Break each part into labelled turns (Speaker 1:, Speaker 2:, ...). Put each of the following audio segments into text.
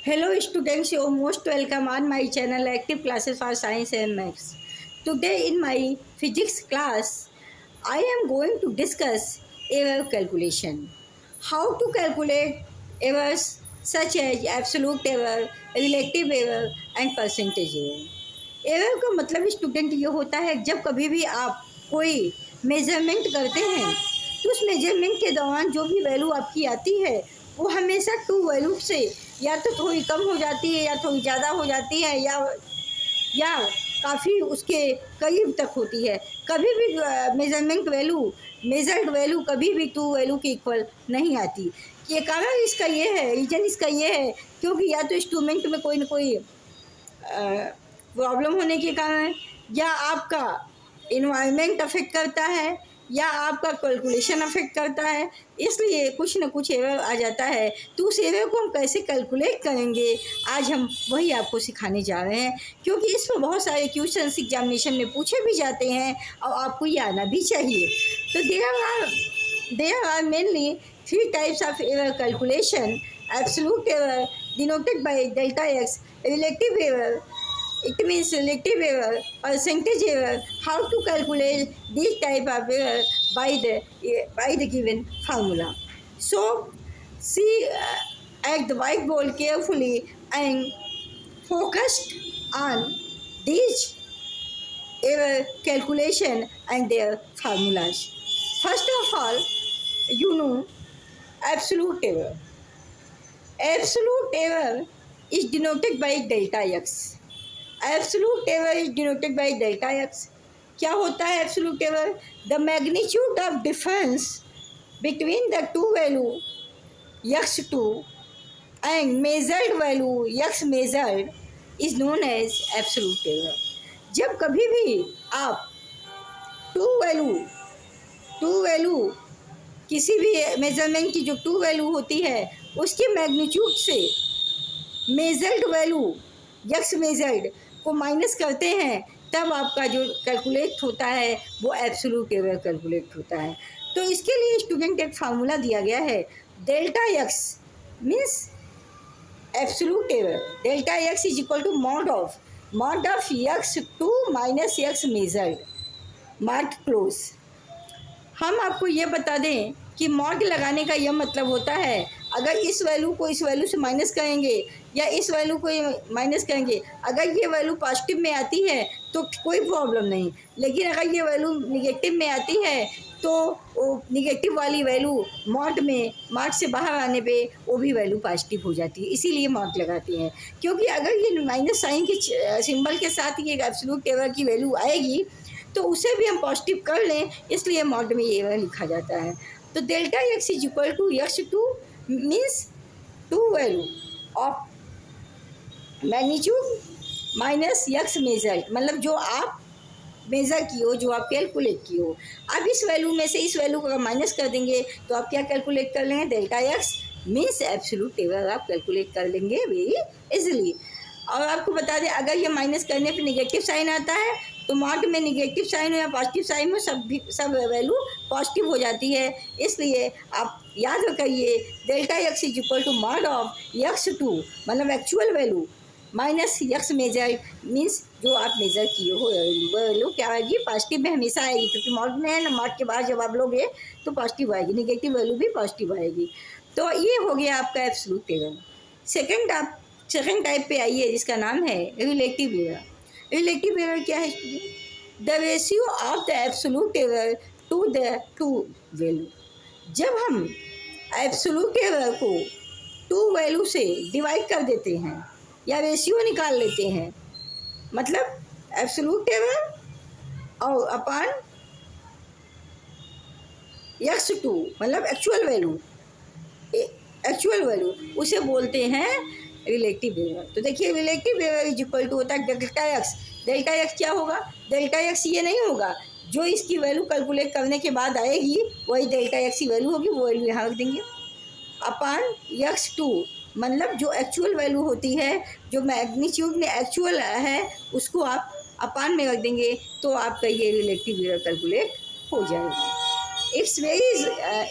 Speaker 1: Hello students, you are most welcome on my channel Active Classes for Science and Maths. Today in my physics class, I am going to discuss error calculation. How to calculate errors such as absolute error, relative error and percentage error. Error का मतलब student ये होता है जब कभी भी आप कोई मेजरमेंट करते हैं तो उस मेजरमेंट के दौरान जो भी वैल्यू आपकी आती है वो हमेशा टू वैल्यू से या तो थोड़ी कम हो जाती है या थोड़ी ज़्यादा हो जाती है या काफ़ी उसके करीब तक होती है। कभी भी मेजरमेंट वैल्यू मेजर्ड वैल्यू कभी भी टू वैल्यू के इक्वल नहीं आती। ये कारण इसका ये है, रीजन इसका ये है क्योंकि या तो इंस्ट्रूमेंट में कोई ना कोई प्रॉब्लम होने के कारण या आपका इन्वायरमेंट अफेक्ट करता है या आपका कैलकुलेशन अफेक्ट करता है, इसलिए कुछ न कुछ एरर आ जाता है। तो उस एरर को हम कैसे कैलकुलेट करेंगे आज हम वही आपको सिखाने जा रहे हैं, क्योंकि इस पर बहुत सारे क्वेश्चंस एग्जामिनेशन में पूछे भी जाते हैं और आपको ये आना भी चाहिए। तो there are mainly three types of error calculation: absolute error denoted by delta x, relative error, it means relative error, percentage error. How to calculate this type of error by the given formula. So see at the whiteboard carefully and focused on these error calculation and their formulas. First of all, you know absolute error. Absolute error is denoted by delta x. Absolute error is denoted by delta x. क्या होता है absolute error? The magnitude of difference between the true value x2 and measured value x measured is known as absolute error. जब कभी भी आप to value किसी भी measurement की जो टू वैल्यू होती है उसके मैग्नीट्यूड से मेजर्ड वैल्यू x मेजर्ड को माइनस करते हैं तब आपका जो कैलकुलेट होता है वो एब्सोल्यूट एरर कैलकुलेट होता है। तो इसके लिए स्टूडेंट एक फार्मूला दिया गया है, delta x means absolute error. Delta x is equal to mod of x2 minus x measured mark close. हम आपको ये बता दें कि मॉड लगाने का यह मतलब होता है अगर इस वैल्यू को इस वैल्यू से माइनस करेंगे या इस वैल्यू को माइनस करेंगे, अगर ये वैल्यू पॉजिटिव में आती है तो कोई प्रॉब्लम नहीं, लेकिन अगर ये वैल्यू निगेटिव में आती है तो वो निगेटिव वाली वैल्यू मॉड में मार्क से बाहर आने पे वो भी वैल्यू पॉजिटिव हो जाती है। इसीलिए मॉड लगाते हैं, क्योंकि अगर ये माइनस साइन के सिंबल के साथ ये एब्सोल्यूट एरर की वैल्यू आएगी तो उसे भी हम पॉजिटिव कर लें, इसलिए मॉड में ये एरर लिखा जाता है। तो delta x is equal to x2 means true value of magnitude minus x measure, मतलब जो आप मेज़र की हो, जो आप कैलकुलेट की हो। अब इस वैल्यू में से इस वैल्यू को अगर माइनस कर देंगे तो आप क्या कैलकुलेट कर लेंगे? Delta x means absolute error आप कैलकुलेट कर लेंगे वेरी इजीली। और आपको बता दें अगर ये माइनस करने पे नेगेटिव साइन आता है तो मॉड में नेगेटिव साइन हो या पॉजिटिव साइन हो सब वैल्यू पॉजिटिव हो जाती है। इसलिए आप याद रखिए delta x is equal to mod of x2 मतलब actual value minus x measure means जो आप मेजर किए हो वैल्यू क्या आएगी? पॉजिटिव में हमेशा आएगी, क्योंकि मॉड में है ना, मॉड के बाद जब आप लोगे तो पॉजिटिव आएगी, नेगेटिव वैल्यू भी पॉजिटिव आएगी। तो ये हो गया आपका एब्सोल्यूट एरर। सेकेंड टाइप पे आइए जिसका नाम है रिलेटिव एरर। रिलेटिव एरर क्या है? The ratio of the absolute error to the true value. जब हम एब्सोल्यूट एरर को टू वैल्यू से डिवाइड कर देते हैं या रेशियो निकाल लेते हैं, मतलब एब्सोल्यूट एरर और अपान x2 मतलब एक्चुअल वैल्यू उसे बोलते हैं रिलेटिव एरर। तो देखिए relative error is equal to होता है डेल्टा एक्स। डेल्टा एक्स क्या होगा? डेल्टा एक्स ये नहीं होगा, जो इसकी वैल्यू कैलकुलेट करने के बाद आएगी वही डेल्टा एक्स की वैल्यू होगी, वो वैल्यू यहाँ रख देंगे। अपान x2 मतलब जो एक्चुअल वैल्यू होती है, जो मैग्नीट्यूड में एक्चुअल है उसको आप अपान में रख देंगे तो आपका ये रिलेटिव एरर कैलकुलेट हो जाएगा। It's very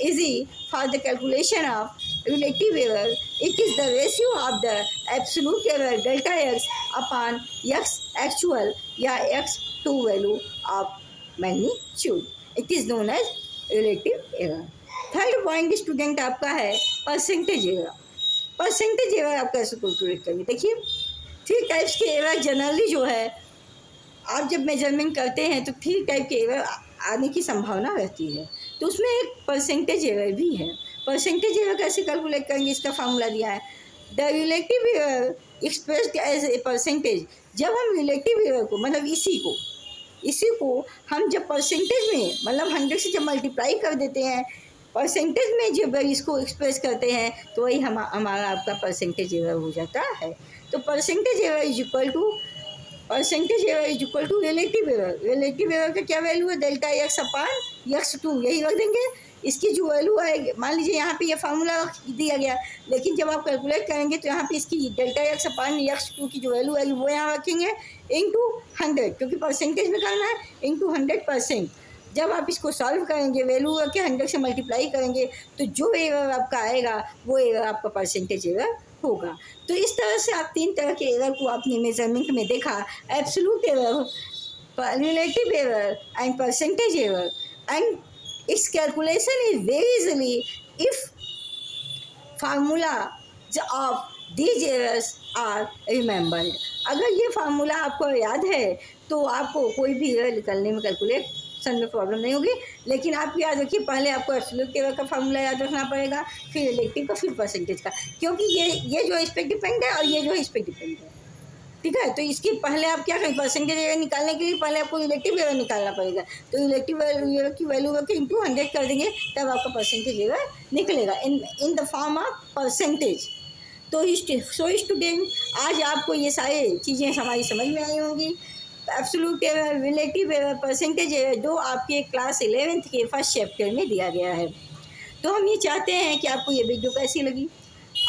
Speaker 1: easy for the calculation of relative error, it is the ratio of the absolute error delta x upon x actual या x true value of magnitude. It is known as relative error. Third point student आपका है percentage error. Percentage error आप कैसे calculate करेंगे? देखिए, 3 types के error generally जो है आप जब मेजरमेंट करते हैं तो 3 टाइप के एरर आने की संभावना रहती है. तो उसमें एक परसेंटेज एरर भी है. परसेंटेज एरर कैसे कैलकुलेट करेंगे? इसका फार्मूला दिया है, the relative error expressed as a percentage. जब हम रिलेटिव एरर को मतलब इसी को हम जब परसेंटेज में मतलब 100 से जब मल्टीप्लाई कर देते हैं, परसेंटेज में जब इसको एक्सप्रेस करते हैं तो वही हमारा आपका परसेंटेज एरर हो जाता है. तो percentage error is equal to relative error. Relative error का क्या वैल्यू है? Delta x upon x two. यही रख देंगे. इसकी जो वैल्यू है, मान लीजिए यहाँ पे ये फार्मूला दिया गया, लेकिन जब आप कैलकुलेट करेंगे तो यहाँ पे इसकी delta x upon x two की जो वैल्यू है वो यहाँ रखेंगे इंटू 100, क्योंकि परसेंटेज में करना है, इंटू 100%. जब आप इसको सॉल्व करेंगे, वैल्यू रख के 100 से मल्टीप्लाई करेंगे तो जो एरर आपका आएगा वो एरर आपका परसेंटेज एरर होगा. तो इस तरह से आप 3 तरह के एरर को आपने मेजरमेंट में देखा, absolute error, relative error and percentage error. And its calculation is very easily if formulas of these errors are remembered. अगर ये फार्मूला आपको याद है तो आपको कोई भी एरर निकालने में कैलकुलेशन में प्रॉब्लम नहीं होगी. लेकिन आप याद रखिए, पहले आपको एब्सोल्यूट एरर का फार्मूला याद रखना पड़ेगा, फिर रिलेटिव का, फिर परसेंटेज का, क्योंकि ये जो इस पर डिपेंड है और ये जो इस पर डिपेंड है. ठीक है, तो इसके पहले आप क्या करें? परसेंटेज एरर निकालने के लिए पहले आपको रिलेटिव एरर निकालना पड़ेगा. तो रिलेटिव एरर की वैल्यू रख के इंटू 100 कर देंगे, तब आपका परसेंटेज एरर निकलेगा in the form of percentage. तो स्टूडेंट, आज आपको ये सारी चीज़ें हमारी समझ में आई होंगी. Absolute error, relative error, percentage error, जो आपके क्लास 11th के फर्स्ट चैप्टर में दिया गया है. तो हम ये चाहते हैं कि आपको ये वीडियो कैसी लगी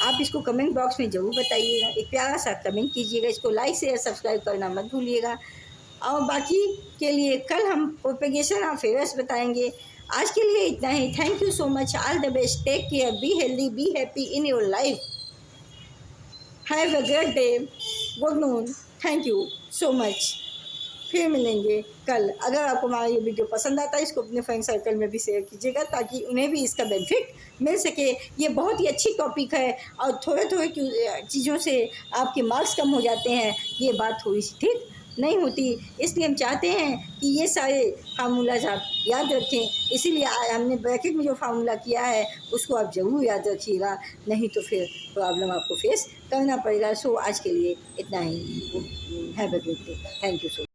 Speaker 1: आप इसको कमेंट बॉक्स में ज़रूर बताइएगा. एक प्यारा सा कमेंट कीजिएगा. इसको लाइक शेयर सब्सक्राइब करना मत भूलिएगा. और बाकी के लिए कल हम प्रोपेगेशन ऑफ एरर्स बताएंगे. आज के लिए इतना ही. Thank you so much. All the best. Take care. Be healthy. Be happy in your life. Have a great day. Good noon. Thank you so much. फिर मिलेंगे कल. अगर आपको हमारा ये वीडियो पसंद आता है, इसको अपने फ्रेंड सर्कल में भी शेयर कीजिएगा ताकि उन्हें भी इसका बेनिफिट मिल सके. ये बहुत ही अच्छी टॉपिक है और थोड़े चीज़ों से आपके मार्क्स कम हो जाते हैं. ये बात थोड़ी सी ठीक नहीं होती, इसलिए हम चाहते हैं कि ये सारे फार्मूलाज आप याद रखें. इसीलिए हमने ब्रैकेट में जो फार्मूला किया है उसको आप ज़रूर याद रखिएगा, नहीं तो फिर प्रॉब्लम आपको फेस करना पड़ेगा. सो आज के लिए इतना ही. Have a good day. Thank you so much.